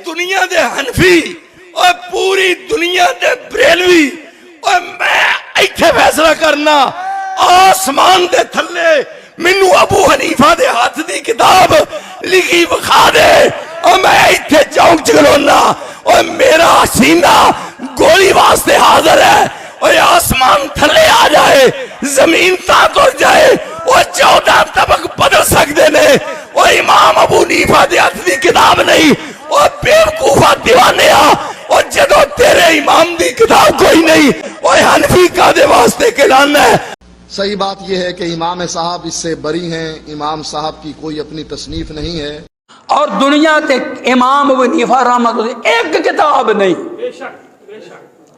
दुनिया दे हनफी और पूरी दुनिया दे बरेलवी और मैं इत्थे फैसला करना आसमान दे थल्ले मैनू अबू हनीफा दे हाथ दी किताब लिखी विखा दे और मैं इत्थे चौंक च खलोना और मेरा सीना गोली वास्ते हाजिर है और आसमान थल्ले आ जाए जमीन ताक हो जाए और 14 तबक बदल सकते ने और इमाम अबू हनीफा दे हाथ दी किताब नहीं और बेवकूफा दीवाने और जदों तेरे इमाम दी किताब कोई नहीं और हनफी का दे वास्ते कहलाना है। सही बात यह है कि इमाम साहब इससे बरी हैं, इमाम साहब की कोई अपनी तसनीफ नहीं है और दुनिया ते इमाम अबू हनीफा रहमतुल्लाह एक किताब नहीं,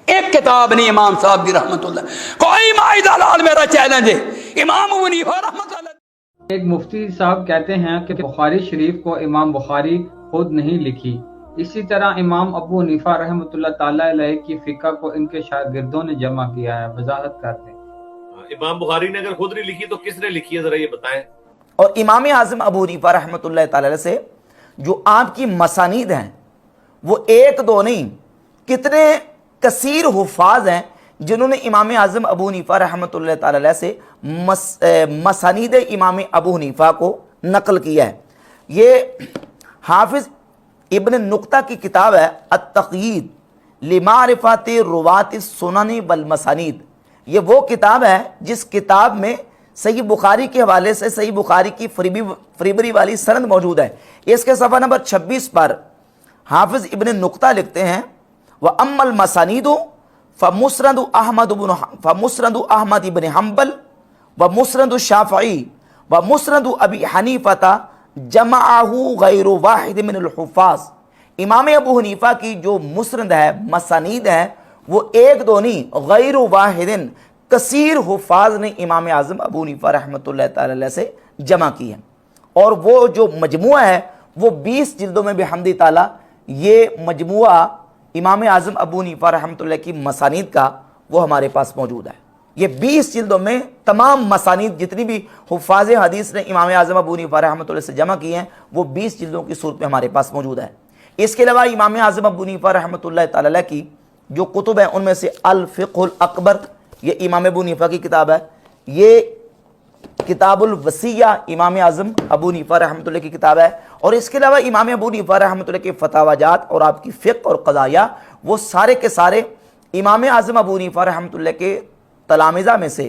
एक किताब नहीं इमाम साहब की रहमतुल्लाह। कोई माइदा लाल मेरा चैलेंज है, इमाम अबू हनीफा रहमतुल्लाह। एक मुफ्ती साहब कहते हैं कि बुखारी शरीफ को इमाम बुखारी खुद नहीं लिखी, इसी तरह इमाम अबू हनीफा रहमतुल्लाह ताला अलैह की फिक़ह को इनके शागिर्दों ने जमा किया है। वजाहत करते हैं। इमाम बुखारी ने अगर खुद नहीं लिखी तो किसने लिखी है, जरा ये बताएं। और इमाम आज़म अबू हनीफा रहमतुल्लाह ताला से जो आपकी मसानीद हैं वो एक दो नहीं, कितने कसीर हुफ़ाज हैं जिन्होंने इमाम आज़म अबू हनीफा रहमतुल्लाह ताला से मसानीद इमाम अबू हनीफा को नकल किया है। ये हाफिज़ इब्न नुक्ता की किताब है अत-तक़यीद लिमारिफ़ाति रुवाति सुननी वल मसानीद। ये वो किताब है जिस किताब में सही बुखारी के हवाले से सही बुखारी की फरीबरी वाली सनद मौजूद है। इसके सफ़ा नंबर 26 पर हाफिज़ इब्न नुक्ता लिखते हैं व अम्मल मसानीदु फ़मुस्नदु अहमद इब्न हम्बल व मुस्नदु शाफ़ई व मुस्नदु अबी हनीफ़ता जमाअहु गैरु वाहिद मिनल हुफ़ाज़। इमाम अबू हनीफा की जो मुस्नद है, मसानीद है, वो एक दो नहीं गैरु वाहिदिन कसीर हुफ़ाज़ ने इमाम आज़म अबू हनीफा रहमतुल्लाह ताला से जमा की है। और वो जो मजमुआ है वो 20 जिल्दों में बिहम्दी ताला ये मजमुआ इमाम आज़म अबू हनीफा रहमतुल्लाह की मसानीद का वो हमारे पास मौजूद है। ये 20 जिल्दों में तमाम मसानीद जितनी भी हुफ़ाज़ हदीस ने इमाम आज़म अबू हनीफा रहमतुल्लाह से जमा की हैं वो 20 जिल्दों की सूरत में हमारे पास मौजूद है। इसके अलावा इमाम आज़म अबू हनीफा रहमतुल्लाह ताला की जो कुतुब हैं उनमें से अल फ़िक़्हुल अकबर, ये इमाम अबू हनीफा की किताब है। ये किताबुल वसिया इमाम आज़म अबू हनीफा रहमतुल्लाह की किताब है। और इसके अलावा इमाम अबू हनीफा रहमतुल्लाह के फतावाजात और आपकी फ़िक़्ह और क़ज़ाया वो सारे के सारे इमाम आज़म अबू हनीफा रहमतुल्लाह के तलामिज़ा में से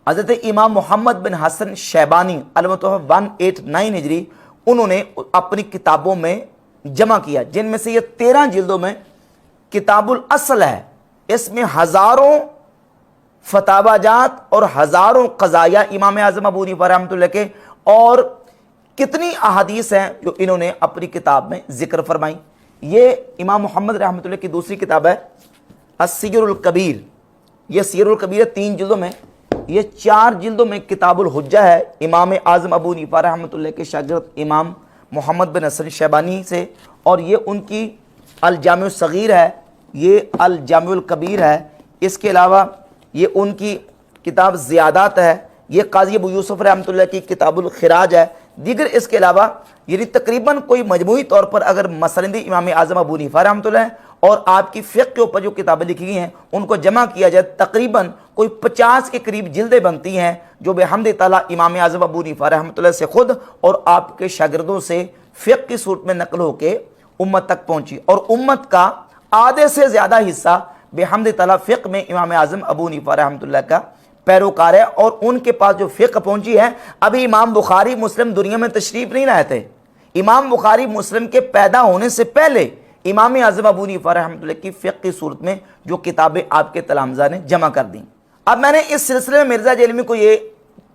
हज़रत इमाम मोहम्मद बिन हसन शैबानी अल-मुतवफ़्फ़ा 189 हिजरी उन्होंने अपनी किताबों में जमा किया, जिनमें से ये 13 जिल्दों में किताबुल असल है। इसमें हज़ारों फतावाजात और हज़ारों क़ज़ाया इमाम आज़म अबू हनीफा रहमतुल्लाह के और कितनी अहादीस हैं जो इन्होंने अपनी किताब में ज़िक्र फरमाई। ये इमाम मोहम्मद रहमतुल्लाह की दूसरी किताब है अस्सीरुल कबीर। ये सीरुल कबीर 3 जिल्दों में, ये 4 जिल्दों में किताबुल हुज्जा है इमाम आज़म अबू हनीफा रहमतुल्लाह के शागिर्द इमाम मोहम्मद बिन हसन शैबानी से। और ये उनकी अल जामिउस सगीर है, ये अल जामिउल कबीर है। इसके अलावा ये उनकी किताब ज़ियादात है, ये काज़ी अबू यूसुफ रहमतुल्लाह की किताबुल खिराज है। दीगर इसके अलावा यानी तकरीबन कोई मजमूई तौर पर अगर मसनद इमाम आज़म अबू हनीफा रहमतुल्लाह और आपकी फ़िक़्ह के ऊपर जो किताबें लिखी गई हैं उनको जमा किया जाए तकरीबन कोई 50 के करीब जिल्दें बनती हैं जो बेहम्द ताला इमाम आज़म अबू हनीफा रहमतुल्लाह से ख़ुद और आपके शागिर्दों से फ़िक़्ह की सूरत में नकल होकर उम्मत तक पहुँची। और उम्मत का आधे से ज़्यादा हिस्सा बेहम्द ताला फ़िक़्ह में इमाम आज़म अबू हनीफा रहमतुल्लाह का पैरोकार है। और उनके पास जो फ़िक़्ह पहुँची है, अभी इमाम बुखारी मुस्लिम दुनिया में तशरीफ़ नहीं लाए थे। इमाम बुखारी मुस्लिम के पैदा होने से पहले इमाम आज़म अबू हनीफा रहमतुल्लाह की फ़िक़्ह की सूरत में जो किताबें आपके तलामज़ा ने जमा कर दी। अब मैंने इस सिलसिले में मिर्ज़ा जेलमी को ये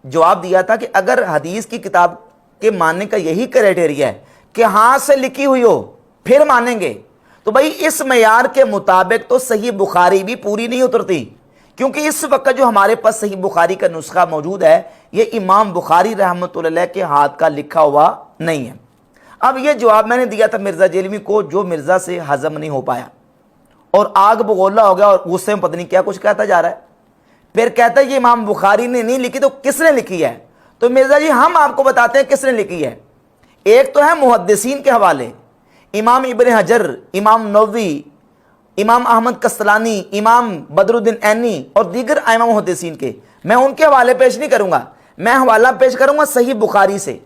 जवाब दिया था कि अगर हदीस की किताब के मानने का यही क्राइटेरिया है कि हाथ से लिखी हुई हो फिर मानेंगे, तो भाई इस मयार के मुताबिक तो सही बुखारी भी पूरी नहीं उतरती, क्योंकि इस वक्त जो हमारे पास सही बुखारी का नुस्खा मौजूद है ये इमाम बुखारी रहमतुल्लाह के हाथ का लिखा हुआ नहीं है। अब ये जवाब मैंने दिया था मिर्ज़ा जेलमी को, जो मिर्ज़ा से हज़म नहीं हो पाया और आग बगोला हो गया और गुस्से में पता नहीं क्या कुछ कहता जा रहा है। फिर कहता है ये इमाम बुखारी ने नहीं लिखी तो किसने लिखी है? तो मिर्ज़ा जी हम आपको बताते हैं किसने लिखी है। एक तो है मुहद्दिसीन के हवाले, امام ابن حجر، امام نووی، امام احمد کستلانی، امام بدرالدین عینی اور دیگر ائمہ محدثین کے، میں ان کے حوالے پیش نہیں کروں گا، میں حوالہ پیش کروں گا صحیح بخاری سے۔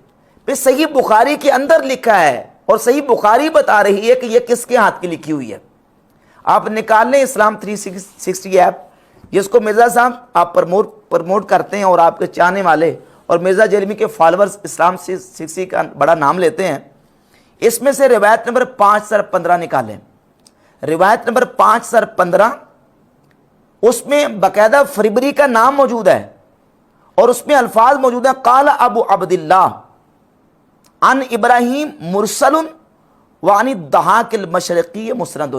پھر صحیح بخاری کے اندر لکھا ہے اور صحیح بخاری بتا رہی ہے کہ یہ کس کے ہاتھ کی لکھی ہوئی ہے۔ آپ نکال لیں اسلام 360 ایپ، جس کو مرزا صاحب آپ پرموٹ کرتے ہیں اور آپ کے چاہنے والے اور مرزا جیلمی کے فالورز اسلام 360 کا بڑا نام لیتے ہیں۔ اس میں سے روایت نمبر 5015 نکالیں، روایت نمبر 5015، اس میں باقاعدہ فربری کا نام موجود ہے اور اس میں الفاظ موجود ہیں قال ابو عبداللہ عن ابراہیم مرسل وعن الضحاک المشرقی مسند،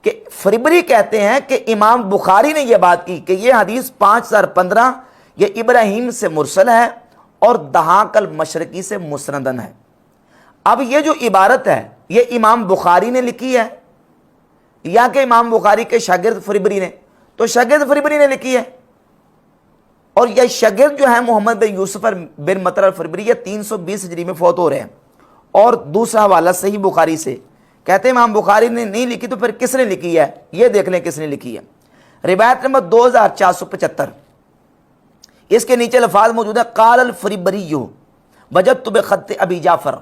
کہ فربری کہتے ہیں کہ امام بخاری نے یہ بات کی کہ یہ حدیث 5015 یہ ابراہیم سے مرسل ہے اور ضحاک المشرقی سے مسندن ہے۔ اب یہ جو عبارت ہے یہ امام بخاری نے لکھی ہے یا کہ امام بخاری کے شاگرد فربری نے؟ تو شاگرد فربری نے لکھی ہے، اور یہ شاگرد جو ہے محمد بن یوسف بن مطر الفربری، یہ 320 ہجری میں فوت ہو رہے ہیں۔ اور دوسرا حوالہ صحیح بخاری سے، کہتے ہیں امام بخاری نے نہیں لکھی تو پھر کس نے لکھی ہے؟ یہ دیکھ لیں کس نے لکھی ہے۔ روایت نمبر 2475، اس کے نیچے الفاظ موجود ہے قال الفربری وجدت بخط ابی جعفر،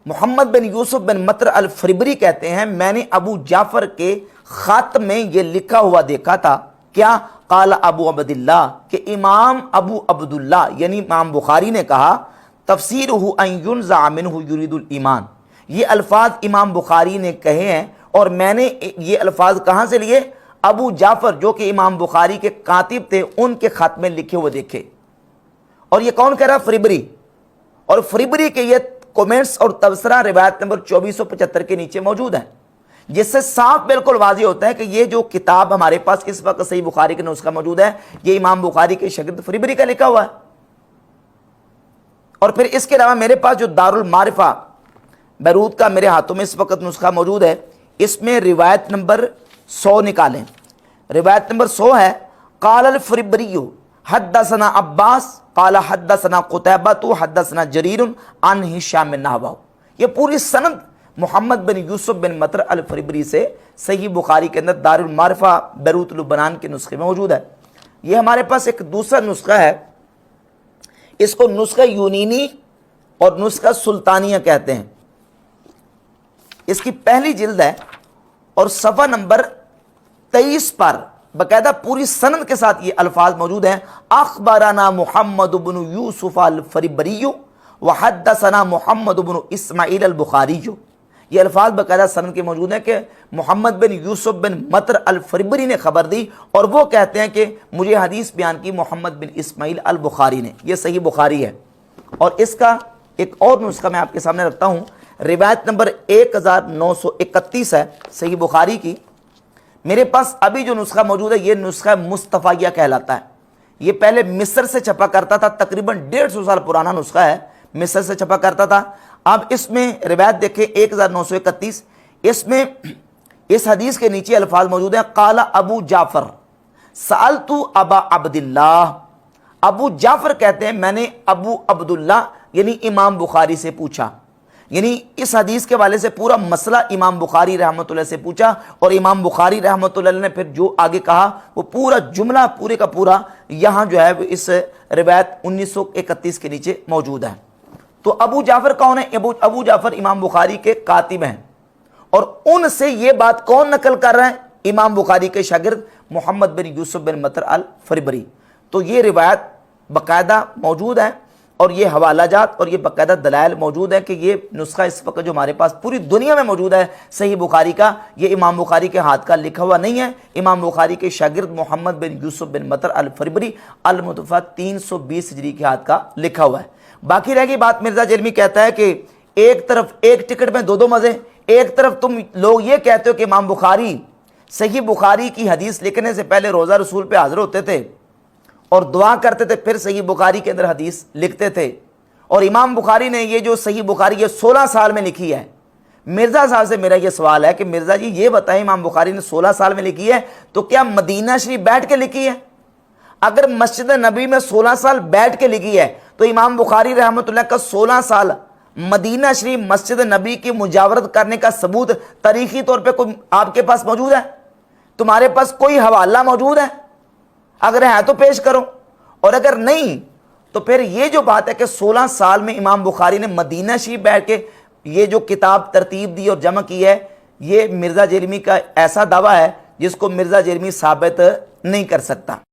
محمد بن یوسف بن مطر الفربری کہتے ہیں میں نے ابو جعفر کے خط میں یہ لکھا ہوا دیکھا تھا، کیا؟ قال ابو عبداللہ، کہ امام ابو عبداللہ یعنی امام بخاری نے کہا تفسیرہ ان ینزع منہ یرید الایمان، یہ الفاظ امام بخاری نے کہے ہیں اور میں نے یہ الفاظ کہاں سے لیے؟ ابو جعفر جو کہ امام بخاری کے کاتب تھے ان کے خط میں لکھے ہوئے دیکھے۔ اور یہ کون کہہ رہا؟ فربری۔ اور فربری کے یہ کومنٹس اور تبصرہ روایت نمبر 2475 کے نیچے موجود ہیں، جس سے صاف بالکل واضح ہوتا ہے کہ یہ جو کتاب ہمارے پاس اس وقت صحیح بخاری کا نسخہ موجود ہے یہ امام بخاری کے شاگرد فربری کا لکھا ہوا ہے۔ اور پھر اس کے علاوہ میرے پاس جو دارالمعرفہ بیروت کا میرے ہاتھوں میں اس وقت نسخہ موجود ہے، اس میں روایت نمبر 100 نکالیں، روایت نمبر 100 ہے قال الفربری حدثنا عباس قال حدثنا قتیبہ حدثنا جریر عن ہشام نحوہ، یہ پوری سند محمد بن یوسف بن مطر الفربری سے صحیح بخاری کے اندر دارالمعرفہ بیروت لبنان کے نسخے میں موجود ہے۔ یہ ہمارے پاس ایک دوسرا نسخہ ہے، اس کو نسخہ یونینی اور نسخہ سلطانیہ کہتے ہیں، اس کی پہلی جلد ہے اور صفحہ نمبر 23 پر باقاعدہ پوری سند کے ساتھ یہ الفاظ موجود ہیں اخبرنا محمد بن یوسف الفربری وحدثنا محمد بن اسماعیل البخاری، یہ الفاظ باقاعدہ سند کے موجود ہیں کہ محمد بن یوسف بن مطر الفربری نے خبر دی اور وہ کہتے ہیں کہ مجھے حدیث بیان کی محمد بن اسماعیل البخاری نے۔ یہ صحیح بخاری ہے اور اس کا ایک اور نسخہ میں آپ کے سامنے رکھتا ہوں، روایت نمبر 1931 ہے صحیح بخاری کی۔ میرے پاس ابھی جو نسخہ موجود ہے یہ نسخہ مصطفیہ کہلاتا ہے، یہ پہلے مصر سے چھپا کرتا تھا، تقریباً 150 سال پرانا نسخہ ہے، مصر سے چھپا کرتا تھا۔ اب اس میں روایت دیکھیں 1931، اس میں اس حدیث کے نیچے الفاظ موجود ہیں قال ابو جعفر سألت ابا عبداللہ، ابو جعفر کہتے ہیں میں نے ابو عبداللہ یعنی امام بخاری سے پوچھا، یعنی اس حدیث کے والے سے پورا مسئلہ امام بخاری رحمۃ اللہ سے پوچھا اور امام بخاری رحمۃ اللہ نے پھر جو آگے کہا وہ پورا جملہ پورے کا پورا یہاں جو ہے اس روایت 1931 کے نیچے موجود ہے۔ تو ابو جعفر کون ہے؟ ابو جعفر امام بخاری کے کاتب ہیں اور ان سے یہ بات کون نقل کر رہا ہے؟ امام بخاری کے شاگرد محمد بن یوسف بن مطر الفربری۔ تو یہ روایت باقاعدہ موجود ہے اور یہ حوالہ جات اور یہ باقاعدہ دلائل موجود ہے کہ یہ نسخہ اس وقت جو ہمارے پاس پوری دنیا میں موجود ہے صحیح بخاری کا، یہ امام بخاری کے ہاتھ کا لکھا ہوا نہیں ہے، امام بخاری کے شاگرد محمد بن یوسف بن مطر الفربری المتوفیٰ 320 ہجری کے ہاتھ کا لکھا ہوا ہے۔ باقی رہ گئی بات، مرزا جیلمی کہتا ہے کہ ایک طرف ایک ٹکٹ میں دو مزے، ایک طرف تم لوگ یہ کہتے ہو کہ امام بخاری صحیح بخاری کی حدیث لکھنے سے پہلے روزہ رسول پہ حاضر ہوتے تھے اور دعا کرتے تھے، پھر صحیح بخاری کے اندر حدیث لکھتے تھے، اور امام بخاری نے یہ جو صحیح بخاری یہ 16 سال میں لکھی ہے۔ مرزا صاحب سے میرا یہ سوال ہے کہ مرزا جی یہ بتائیں امام بخاری نے 16 سال میں لکھی ہے تو کیا مدینہ شریف بیٹھ کے لکھی ہے؟ اگر مسجد نبی میں 16 سال بیٹھ کے لکھی ہے تو امام بخاری رحمۃ اللہ کا 16 سال مدینہ شریف مسجد نبی کی مجاورت کرنے کا ثبوت تاریخی طور پہ کوئی آپ کے پاس موجود ہے؟ تمہارے پاس کوئی حوالہ موجود ہے؟ اگر ہے تو پیش کرو، اور اگر نہیں تو پھر یہ جو بات ہے کہ 16 سال میں امام بخاری نے مدینہ شریف بیٹھ کے یہ جو کتاب ترتیب دی اور جمع کی ہے، یہ مرزا جرمی کا ایسا دعویٰ ہے جس کو مرزا جرمی ثابت نہیں کر سکتا۔